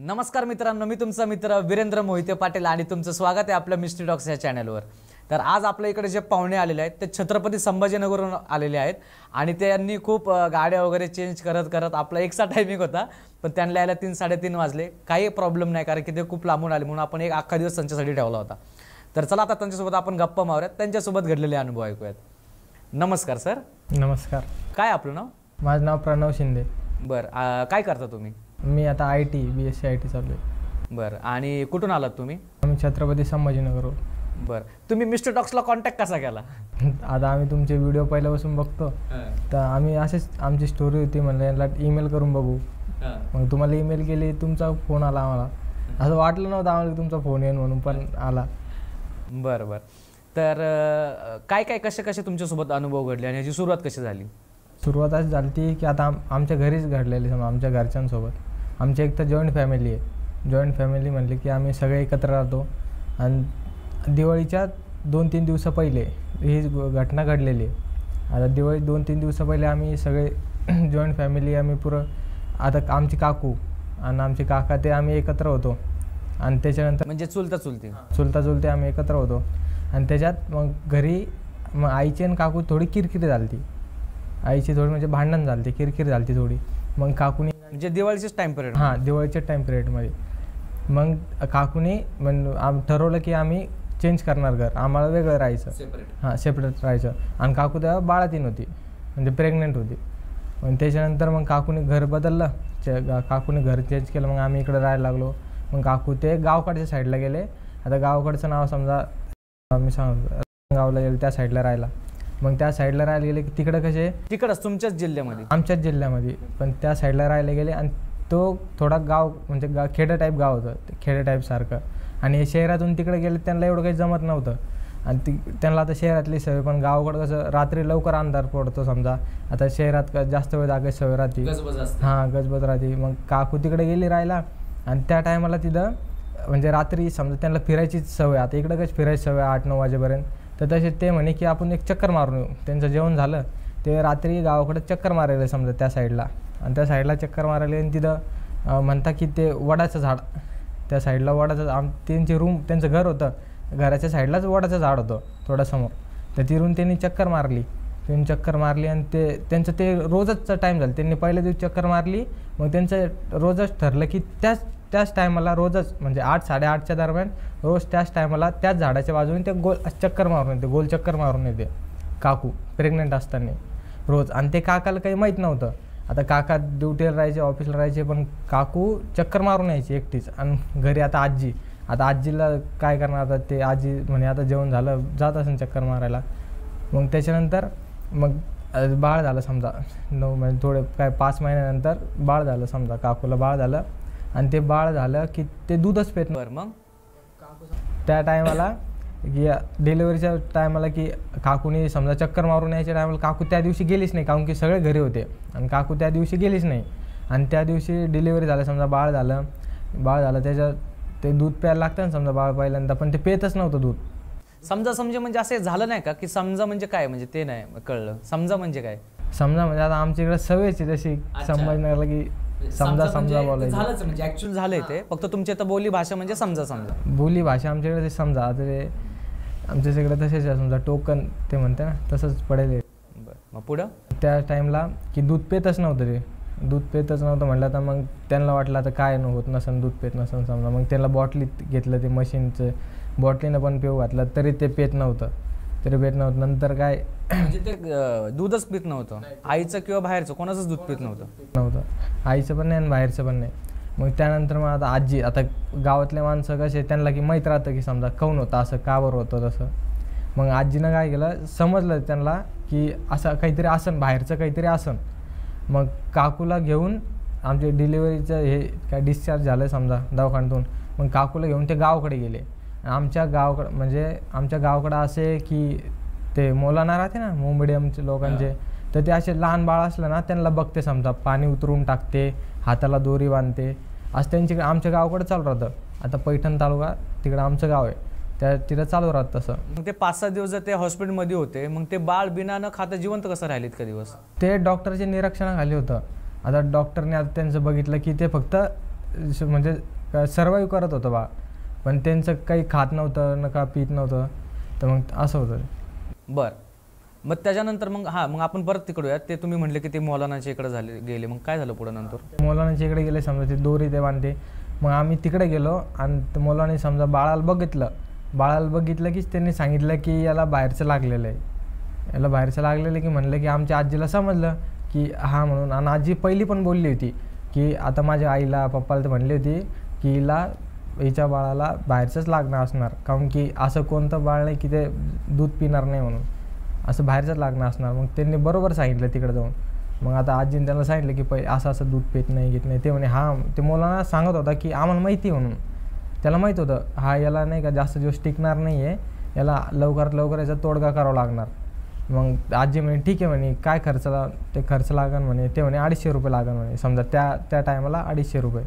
नमस्कार मित्रांनो, मी तुमचा मित्र वीरेंद्र मोहिते पाटील आणि तुमचं स्वागत आहे आपल्या मिस्ट्री टॉक्स या चॅनलवर। तर आज आपल्या इकडे जे पाहुणे आलेले आहेत ते छत्रपती संभाजीनगरवरून आलेले आहेत आणि त्यांनी खूप गाड्या वगैरे चेंज करत आपला एकसा टायमिंग होता, पण त्यांना यायला 3-3:30 वाजले। काही प्रॉब्लेम नाही, कारण की ते खूप लांबून आले म्हणून आपण एक अख्खा दिवस त्यांच्यासाठी ठेवला होता। तर चला आता त्यांच्यासोबत आपण गप्पा मारूयात, त्यांच्यासोबत घडलेले अनुभव ऐकूयात। नमस्कार सर। नमस्कार। काय आपलं नाव? माझं नाव प्रणव शिंदे। बरं, काय करता तुम्ही? मी आता IT BSc IT चालू आहे। बरं, आणि कुठून आलात तुम्ही? आम्ही छत्रपती संभाजीनगरवरून। बरं, तुम्ही मिस्टर टॉक्सला कॉन्टॅक्ट कसा केला? आता आम्ही तुमचे व्हिडिओ पहिल्यापासून बघतो, तर आम्ही असेच आमची स्टोरी होती, म्हणलं यांना ईमेल करून बघू। मग तुम्हाला ईमेल केली, तुमचा फोन आला आम्हाला। असं वाटलं नव्हतं आम्हाला तुमचा फोन येईल म्हणून, पण आला। बरं बरं, तर काय काय कसे तुमच्यासोबत अनुभव घडले आणि याची सुरुवात कशी झाली? सुरुवात अशी झाली की आता आमच्या घरीच घडलेली, समजा आमच्या घरच्यांसोबत। आमची एक तर जॉईंट फॅमिली आहे। जॉईंट फॅमिली म्हणली की आम्ही सगळे एकत्र राहतो आणि दिवाळीच्या 2-3 दिवसा पहिले ही घटना घडलेली आहे। आता दिवाळी 2-3 दिवसा पहिले आम्ही सगळे जॉईंट फॅमिली आम्ही पुरं, आता आमची काकू आणि आमचे काका ते आम्ही एकत्र होतो आणि त्याच्यानंतर म्हणजे चुलता चुलते आम्ही एकत्र होतो आणि त्याच्यात मग घरी मग आईची आणि काकू थोडी किरकिरी झाली ती। आईची थोडी म्हणजे भांडण झाली ती, किरकिरी झाली ती थोडी। मग काकूनी म्हणजे दिवाळीचेच टाइम पिरियड? हां, दिवाळीच्या टाईम पिरियडमध्ये मग काकूनी ठरवलं की आम्ही चेंज करणार घर, आम्हाला वेगळं राहायचं, सेपरेट राहायचं। आणि काकू तेव्हा बाळातीन होती, म्हणजे प्रेग्नेंट होती। मग त्याच्यानंतर मग काकूने घर बदललं, काकूने घर चेंज केलं। मग आम्ही इकडे राहायला लागलो। मग काकू ते गावकडच्या साईडला गेले। आता गावकडचं नाव समजा मी सांगतो, गावला गेले त्या साईडला राहायला। मग त्या साईडला राहायला गेले की तिकडंच तुमच्याच जिल्ह्यामध्ये? आमच्याच जिल्ह्यामध्ये, पण त्या साईडला राहायला गेले आणि तो थोडा गाव म्हणजे खेडं टाईप गाव होतं, खेडं टाईप सारखं। आणि शहरातून तिकडे गेले त्यांना एवढं काही जमत नव्हतं आणि त्यांना आता शहरातली सवय, पण गावाकडं कसं रात्री लवकर अंधार पडतो समजा। आता शहरात जास्त वेळ जागे सवय राहते, हां गजबज राहते। मग काकू तिकडे गेली राहायला आणि त्या टायमाला तिथं म्हणजे रात्री समजा त्यांना फिरायची सवय, आता इकडं कशी फिरायची सवय 8-9 वाजेपर्यंत, तर तसे ते म्हणे की आपण एक चक्कर मारून येऊ। त्यांचं जेवण झालं, ते रात्री गावाकडे चक्कर मारायला समजा त्या साईडला, आणि त्या साईडला चक्कर मारायला आणि तिथं म्हणता की ते वडाचं झाड, त्या साईडला वडाचं त्यांची रूम, त्यांचं घर होतं, घराच्या साईडलाच वडाचं झाड होतं थोडं समोर। तर तिरून त्यांनी चक्कर मारली आणि त्यांचं ते रोजच टाईम झालं। त्यांनी पहिल्या दिवशी चक्कर मारली, मग त्यांचं रोजच ठरलं की त्याच टायमाला रोजच म्हणजे 8-8:30च्या दरम्यान रोज त्याच टायमाला त्याच झाडाच्या बाजूने ते गोल चक्कर मारून येते काकू, प्रेग्नेंट असताना रोज। आणि ते काकाला काही माहीत नव्हतं। आता काका ड्युटीला राहायचे, ऑफिसला राहायचे, पण काकू चक्कर मारून यायची एकटीच। आणि घरी आता आजीला काय करणार, आता ते आजी म्हणे आता जेवण झालं, जात असेल चक्कर मारायला। मग त्याच्यानंतर मग बाळ झालं समजा 9 महिने, थोडे काय 5 महिन्यानंतर बाळ झालं समजा, काकूला बाळ झालं। आणि ते बाळ झालं की ते दूधच पेत नव्हतं। मग त्या टायमाला की डिलिव्हरीच्या टायमाला की काकूने समजा चक्कर मारून यायच्या टायमाला काकू त्या दिवशी गेलीच नाही, कारण की सगळे घरी होते आणि काकू त्या दिवशी गेलीच नाही। आणि त्या दिवशी डिलिव्हरी झालं समजा, बाळ झालं त्याच्यात ते दूध प्यायला लागतं ना समजा बाळ पहिल्यांदा, पण ते पेतच नव्हतं दूध। समजा म्हणजे असं झालं नाही का की समजा म्हणजे काय, म्हणजे ते नाही कळलं। समजा म्हणजे काय? समजा म्हणजे आता आमच्या इकडे सवयची तशी संभाजीनगरला की समजा बोलायचं झालंच, म्हणजे ऍक्च्युअल झालंय ते, फक्त तुमच्या इथं बोली भाषा म्हणजे समजा बोली भाषा आमच्याकडे ते समजा। आता ते आमच्या सगळं तसेच आहे समजा, टोकन ते म्हणते ना तसंच पडेल। बरं, मग पुढं त्या टाईमला की दूध पेतच नव्हतं म्हटलं, तर मग त्यांना वाटलं आता काय होत नसन, दूध पेत नसन समजा। मग त्यांना बॉटलीत घेतलं, ते मशीनचं बॉटलीनं पण पिऊ घातलं, तरी ते पेत नव्हतं। नंतर काय म्हणजे ते दूधच पित नव्हतं, आईचं किंवा बाहेरचं कोणाचंच दूध पित नव्हतं, आईचं पण नाही आणि बाहेरचं पण नाही। मग त्यानंतर मग आता आता गावातले माणसं कसे, त्यांना की माहीत राहतं की समजा काऊन होतं असं, का बरं होतं तसं। मग आजीनं काय केलं, समजलं त्यांना की असं काहीतरी आसन, बाहेरचं काहीतरी आसन। मग काकूला घेऊन आमचे डिलिव्हरीचं हे काय डिस्चार्ज झालं समजा दवाखान्यातून, मग काकूला घेऊन ते गावाकडे गेले। आमच्या गावाकडं असे की ते मौलाना राहते ना, मोमेडियमचे लोकांचे, तर ते असे लहान बाळ असलं ना त्यांना बघते समजा, पाणी उतरून टाकते, हाताला दोरी बांधते, असं त्यांच्याकडे आमच्या गावाकडे चालू राहतं। आता पैठण तालुका तिकडं आमचं गाव आहे, तिथं चालू राहतं तसं। मग ते 5-6 दिवस जर ते हॉस्पिटलमध्ये होते, मग ते बाळ बिना न खाता जिवंत कसं राहिले इतके दिवस? ते डॉक्टरच्या निरीक्षणाखाली होतं। आता डॉक्टरने आता त्यांचं बघितलं की ते फक्त म्हणजे सर्वाईव्ह करत होतं बाळ, पण त्यांचं काही खात नव्हतं, नका पित नव्हतं, तर मग असं होतं. बरं, मग त्याच्यानंतर मग मग आपण परत तिकडे ते तुम्ही म्हटले की ते मौलानाच्या इकडे गेले, मग काय झालं पुढे नंतर? मौलानाच्या इकडे गेले समजा, ते दोरी ते बांधते. मग आम्ही तिकडे गेलो आणि मौलाने समजा बाळाला बघितलं की त्यांनी सांगितलं की याला बाहेरचं लागलेलं आहे, की म्हणलं की आमच्या आजीला समजलं की हा म्हणून. आणि आजी पहिली पण बोलली होती की आता माझ्या आईला पप्पाला तर म्हणली होती की हिच्या बाळाला बाहेरचंच लागणार असणार, काऊन की असं कोणतं बाळ नाही की ते दूध पिणार नाही म्हणून, असं बाहेरचंच लागणार असणार. मग त्यांनी बरोबर सांगितलं तिकडे जाऊन. मग आता आजीने त्यांना सांगितलं की असं दूध पित नाही, घेत नाही. ते म्हणे ते मौलाना सांगत होता की आम्हाला माहिती म्हणून, त्याला माहीत होतं याला नाही का जास्त दिवस टिकणार नाही आहे, याला लवकरात लवकर याचा तोडगा करावा लागणार. मग आजी म्हणे ठीक आहे म्हणे, काय खर्च लागन म्हणे. ते म्हणे 250 रुपये लागन म्हणे, समजा त्या टायमाला 250 रुपये.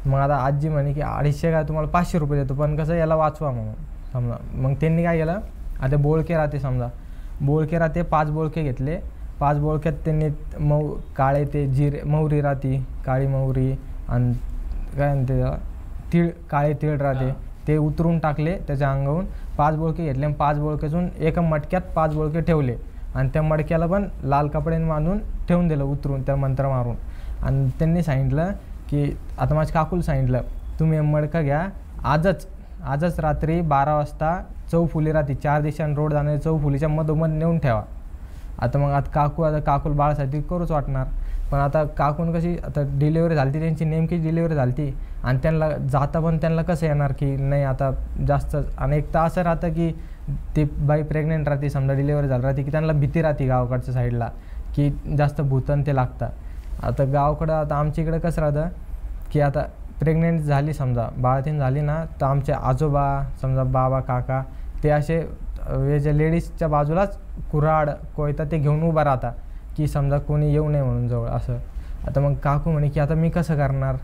मग आता आजी म्हणे की 250 काय तुम्हाला 500 रुपये देतो, पण कसं याला वाचवा म्हणून समजा. मग त्यांनी काय केलं, आता बोळके राहते समजा, 5 बोळके घेतले. 5 बोळक्यात त्यांनी काळे ते मोहरी राहते, काळी मोहरी, आणि काय म्हणते काळे तीळ राहते, ते उतरून टाकले त्याच्या अंगाहून. 5 बोळके घेतले आणि 5 बोळक्यातून एका मटक्यात 5 बोळके ठेवले आणि त्या मडक्याला पण लाल कपड्याने बांधून ठेवून दिलं उतरून, त्या मंत्र मारून. आणि त्यांनी सांगितलं की आता माझ्या काकूला सांगितलं तुम्ही मडकं घ्या, आजच रात्री 12 वाजता चौफुली राहते, 4 दिशांनी रोड जाणारी चौफुलीच्या मधोमध नेऊन ठेवा. आता काकूला बाळासाठी करूच वाटणार, पण आता काकून कशी आता डिलिव्हरी झाली, त्यांची नेमकीच डिलिव्हरी झाली आणि त्यांना जाता पण त्यांना कसं येणार की नाही आता जास्त. आणि एक तर असं राहतं की ती बाई प्रेग्नेंट राहते समजा, डिलिव्हरी झाली राहते की त्यांना भीती राहते गावाकडच्या साईडला की जास्त भूतन ते लागतं. आता गावाकडं आता आमच्या इकडं कसं राहतं की आता प्रेग्नेंट झाली समजा, बाळातीन झाली ना, तर आमचे आजोबा समजा बाबा काका ते असे जे लेडीजच्या बाजूलाच कुऱ्हाड कोयता ते घेऊन उभा राहता की समजा कोणी येऊ नये म्हणून जवळ असं. आता मग काकू म्हणे की आता मी कसं करणार,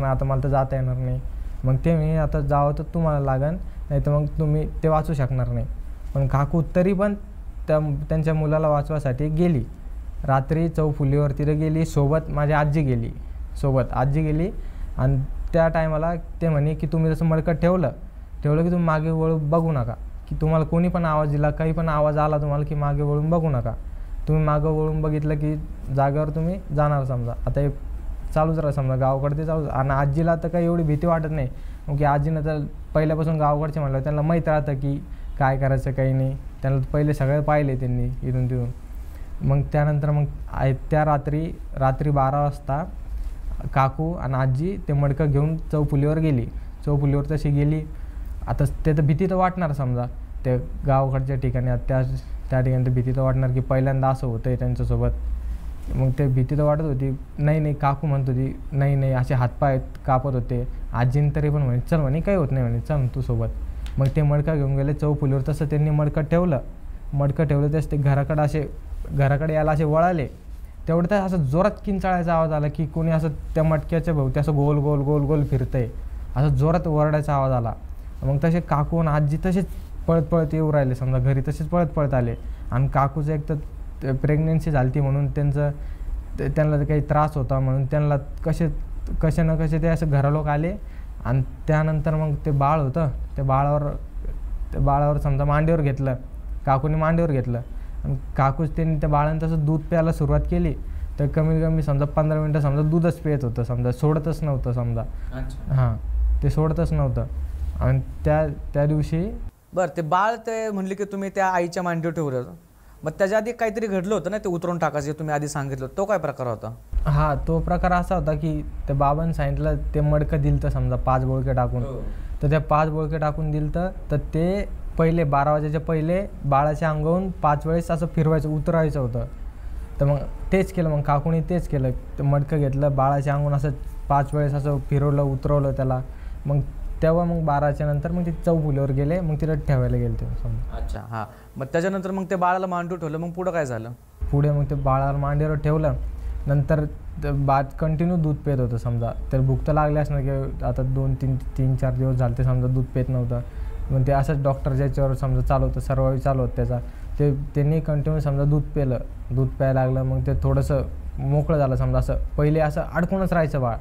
आता मला तर जाता येणार नाही. मग ते म्हणे आता जावं तर तुम्हाला लागन, नाही तर मग तुम्ही ते वाचू शकणार नाही. पण काकू तरी पण त्यांच्या मुलाला वाचवासाठी गेली, रात्री चौफुलीवर तिथे गेली, सोबत माझी आजी गेली आणि त्या टायमाला ते म्हणे की तुम्ही जसं मडकं ठेवलं की तुम्ही मागे वळून बघू नका, की तुम्हाला कोणी पण आवाज दिला, काही पण आवाज आला तुम्हाला की मागे वळून बघू नका. तुम्ही मागं वळून बघितलं की जागेवर तुम्ही जाणार समजा. आता हे चालूच राहा समजा, गावाकडे ते चालूच. आणि आजीला तर काही एवढी भीती वाटत नाही, मग की आजीनं तर पहिल्यापासून गावाकडचे म्हणलं त्यांना माहीत राहतं की काय करायचं काही नाही, त्यांना पहिले सगळे पाहिले त्यांनी इथून तिथून. मग त्यानंतर मग त्या रात्री 12 वाजता काकू आणि आजी ते मडकं घेऊन चौफुलीवर तशी गेली. आता ते तर भीती तर वाटणार समजा, ते गावाकडच्या ठिकाणी त्या ठिकाणी तर भीती तर वाटणार की पहिल्यांदा असं होतं आहे त्यांच्यासोबत. मग ते भीती तर वाटत होती. नाही काकू म्हणत होती नाही असे हातपाय कापत होते. आजीने तरी पण म्हणे चल म्हणे काही होत नाही म्हणे, चल तू सोबत. मग ते मडकं घेऊन गेले चौफुलीवर. तसं त्यांनी मडकं ठेवलं तेच ते घराकडे यायला असे वळाले, तेवढं तर असं जोरात किंचाळायचा आवाज आला की कोणी असं त्या मटक्याच्या भोवती असं गोल गोल गोल गोल फिरतंय, असं जोरात ओरडायचा आवाज आला. मग तसे काकू आणि आजी तसेच पळत येऊ राहिले समजा घरी, तसेच पळत आले. आणि काकूचं एक तर प्रेग्नेन्सी झाली म्हणून त्यांना काही त्रास होता म्हणून त्यांना कसे ना कसे ते असं घरालोक आले. आणि त्यानंतर मग ते बाळ होतं, त्या बाळावर समजा मांडीवर घेतलं, काकूने मांडीवर घेतलं आणि काकूच त्यांनी त्या बाळानं तसं दूध प्यायला सुरुवात केली. तर कमीत कमी समजा 15 मिनटं समजा दूधच पित होतं समजा, सोडतच नव्हतं समजा. ते सोडतच नव्हतं. आणि त्या दिवशी बरं ते बाळ ते म्हणले की तुम्ही त्या आईच्या मांडीवर ठेवलं होतं, मग त्याच्या आधी काहीतरी घडलं होतं ना, ते उतरून टाकायचं तुम्ही आधी सांगितलं, तो काय प्रकार होता? तो प्रकार असा होता की त्या बाबांनी सांगितलं ते मडकं दिलं तर समजा 5 बोळके टाकून. तर त्या 5 बोळके टाकून दिलं तर ते पहिले 12 वाजायच्या पहिले बाळाच्या अंगावून 5 वेळेस असं फिरवायचं, उतरायचं होतं. तर मग तेच केलं, मग काकूने तेच केलं. ते मडकं घेतलं, बाळाच्या अंगावून असं 5 वेळेस असं फिरवलं, उतरवलं त्याला. मग तेव्हा मग 12च्या नंतर मग ते चौफुलीवर गेले, मग तिला ठेवायला गेले ते समजा. अच्छा मग त्याच्यानंतर मग ते बाळाला मांडीवर ठेवलं, मग पुढं काय झालं? पुढे मग ते बाळाला मांडीवर ठेवलं, नंतर बाळ कंटिन्यू दूध पेत होतं समजा. तर भूक तर लागली असणार की आता 2-3-4 दिवस झाले ते समजा दूध पेत नव्हतं. मग ते असंच डॉक्टर ज्याच्यावर समजा चालू होतं, सर्वाईव्ह चालू होतं त्याचा, त्यांनी कंटिन्यू समजा दूध प्यायला लागलं. मग ते थोडंसं मोकळं झालं समजा. असं पहिले असं अडकूनच राहायचं बाळ,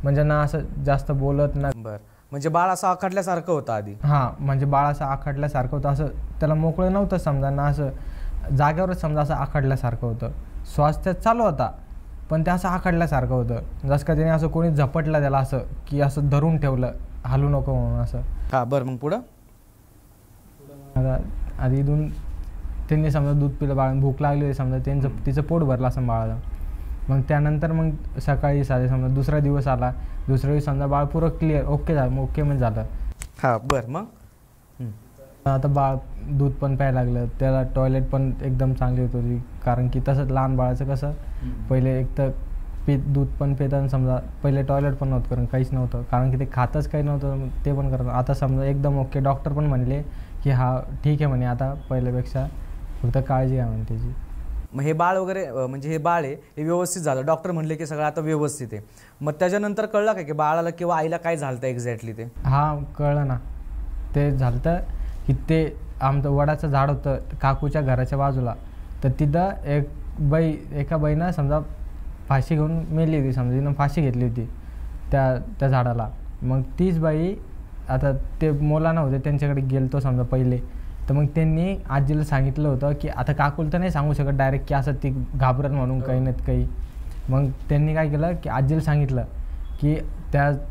म्हणजे ना असं जास्त बोलत ना. बर, म्हणजे बाळ असं आखडल्यासारखं होतं आधी? हां, म्हणजे बाळ असं आखडल्यासारखं होतं, असं त्याला मोकळं नव्हतं समजा ना, असं जागेवरच समजा असं आखडल्यासारखं होतं. श्वास त्यात चालू होता पण ते असं आखडल्यासारखं होतं, जसं का त्याने असं कोणी झपटलं त्याला, असं की असं धरून ठेवलं हलू नको म्हणून असं. हां बरं, मग पुढं? आता आधी इथून त्यांनी समजा दूध पिलं, बाळ भूक लागली होती समजा, तिचं पोट भरलं असं बाळाला. मग त्यानंतर मग सकाळी साधे समजा दुसरा दिवस आला, दुसऱ्या दिवस समजा बाळ पुरं क्लिअर ओके झालं, ओके म्हणजे झालं. हां बरं, मग आता बाळ दूध पण प्यायला लागलं, त्याला टॉयलेट पण एकदम चांगली होत होती, कारण की तसंच लहान बाळाचं कसं पहिले एक तर दूध पण पिताना समजा पहिले टॉयलेट पण नव्हतं कारण काहीच नव्हतं, कारण की ते खातच काही नव्हतं ते पण करत. आता समजा एकदम ओके, डॉक्टर पण म्हणले की हा ठीक आहे म्हणे, आता पहिल्यापेक्षा फक्त काळजी घ्या म्हणे त्याची. मग हे बाळ वगैरे म्हणजे हे बाळ आहे हे व्यवस्थित झालं, डॉक्टर म्हणले की सगळं आता व्यवस्थित आहे. मग त्याच्यानंतर कळलं का की बाळाला किंवा आईला काय झालं एक्झॅक्टली ते? हां कळलं ना, ते झालं की ते आमचं वडाचं झाड होतं काकूच्या घराच्या बाजूला, तर तिथं एका बाईनं समजा फाशी घेऊन मेली होती समजा, तिनं फाशी घेतली होती त्या झाडाला. मग तीच बाई आता ते मोलाना होते त्यांच्याकडे गेलतो समजा पहिले, तर मग त्यांनी आजीला सांगितलं होतं की आता काकूला तर नाही सांगू शकत डायरेक्ट की असं ती घाबरत म्हणून काही नाही काही. मग त्यांनी काय केलं की आजीला सांगितलं की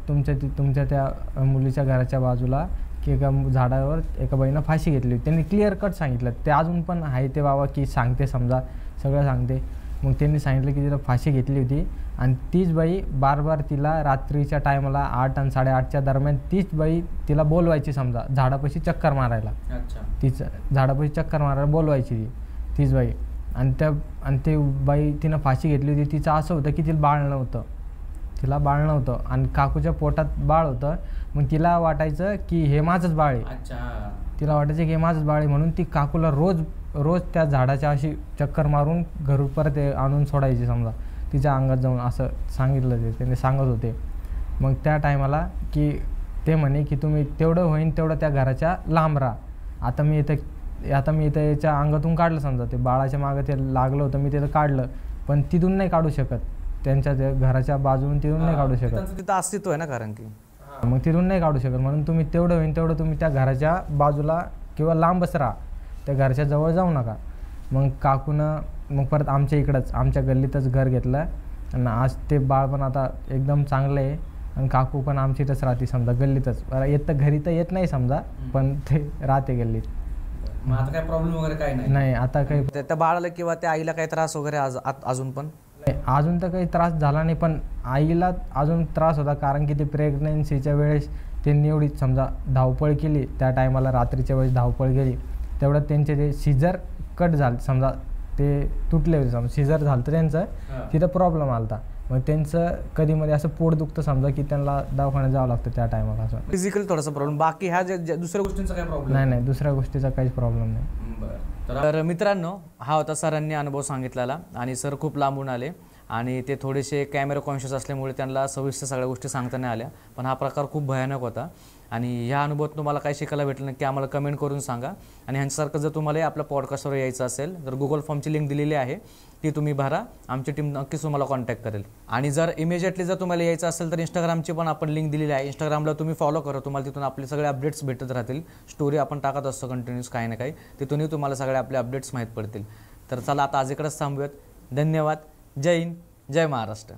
तुमच्या त्या मुलीच्या घराच्या बाजूला की एका झाडावर एका बाईनं फाशी घेतली होती. त्यांनी क्लिअर कट सांगितलं, ते अजून पण आहे ते बाबा की सांगते समजा सगळं सांगते. मग त्यांनी सांगितलं की तिला फाशी घेतली होती आणि तीच बाई बार तिला रात्रीच्या टायमाला 8 आणि 8:30च्या दरम्यान तीच बाई तिला बोलवायची समजा झाडापाशी चक्कर मारायला. तिचं झाडापाशी चक्कर मारायला बोलवायची तीच बाई. आणि ते बाई तिनं फाशी घेतली होती, तिचं असं होतं की तिला बाळ नव्हतं आणि काकूच्या पोटात बाळ होतं. मग तिला वाटायचं की हे माझंच बाळ आहे, म्हणून ती काकूला रोज त्या झाडाच्या अशी चक्कर मारून घरून परत आणून सोडायची समजा तिच्या अंगात जाऊन, असं सांगितलं त्यांनी सांगत होते. मग त्या टायमाला की ते म्हणे की तुम्ही तेवढं होईन तेवढं त्या घराच्या लांब राहा. आता मी इथं याच्या अंगातून काढलं समजा, ते बाळाच्या मागं ते लागलं होतं मी तिथं काढलं, पण तिथून नाही काढू शकत, त्यांच्या त्या घराच्या बाजून तिथून नाही काढू शकत, तिथं अस्तित्व आहे ना कारण की. मग तिथून नाही काढू शकत, म्हणून तुम्ही तेवढं होईन तेवढं तुम्ही त्या घराच्या बाजूला किंवा लांबच राहा, त्या घरच्या जवळ जाऊ नका. मग काकूनं मग परत आमच्या इकडंच आमच्या गल्लीतच घर घेतलं आणि आज ते बाळ पण आता एकदम चांगलं आहे आणि काकू पण आमची इथंच राहते समजा गल्लीतच. घरी तर येत नाही समजा, पण ते राहते गल्लीत. मग आता काय प्रॉब्लेम वगैरे काही नाही आता काही. त्या बाळाला किंवा त्या आईला काही त्रास वगैरे अजून पण नाही, अजून तर काही त्रास झाला नाही, पण आईला अजून त्रास होता कारण की ते प्रेग्नन्सीच्या वेळेस त्यांनी एवढी समजा धावपळ केली, त्या टायमाला रात्रीच्या वेळेस धावपळ केली, तेवढं त्यांचे ते सीझर कट झालं समजा, ते तुटले होते समजा, सीझर झालं तर त्यांचं तिथं प्रॉब्लेम आला होता. मग त्यांचं कधीमध्ये असं पोट दुखतं समजा की त्यांना दवाखान्यात जावं लागतं त्या टायमाला, असं फिजिकल थोडासा प्रॉब्लेम. बाकी ह्या दुसऱ्या गोष्टींचा काही प्रॉब्लेम नाही, दुसऱ्या गोष्टीचा काहीच प्रॉब्लेम नाही. तर मित्रांनो, हा होता सरांनी अनुभव सांगितलेला आणि सर खूप लांबून आले आणि ते थोडेसे कॅमेरा कॉन्शियस असल्यामुळे त्यांना सविस्तर सगळ्या गोष्टी सांगता नाही आल्या, पण हा प्रकार खूप भयानक होता. आणि ह्या अनुभवात तुम्हाला काय शिकायला भेटलं नक्की आम्हाला कमेंट करून सांगा. आणि ह्यांच्यासारखं जर तुम्हाला आपल्या पॉडकास्टवर यायचं असेल तर गुगल फॉर्मची लिंक दिलेली आहे, ती तुम्ही भरा, आमची टीम नक्कीच तुम्हाला कॉन्टॅक्ट करेल. आणि जर इमिजिएटली जर तुम्हाला यायचं असेल तर इंस्टाग्रामची पण आपण लिंक दिलेली आहे, इंस्टाग्रामला तुम्ही फॉलो करा, तुम्हाला तिथून आपले सगळे अपडेट्स भेटत राहतील. स्टोरी आपण टाकत असतो कंटिन्यूस काही ना काही, तिथूनही तुम्हाला सगळे आपले अपडेट्स माहीत पडतील. तर चला आता आज इकडंच थांबूयात. धन्यवाद. जय हिंद, जय महाराष्ट्र.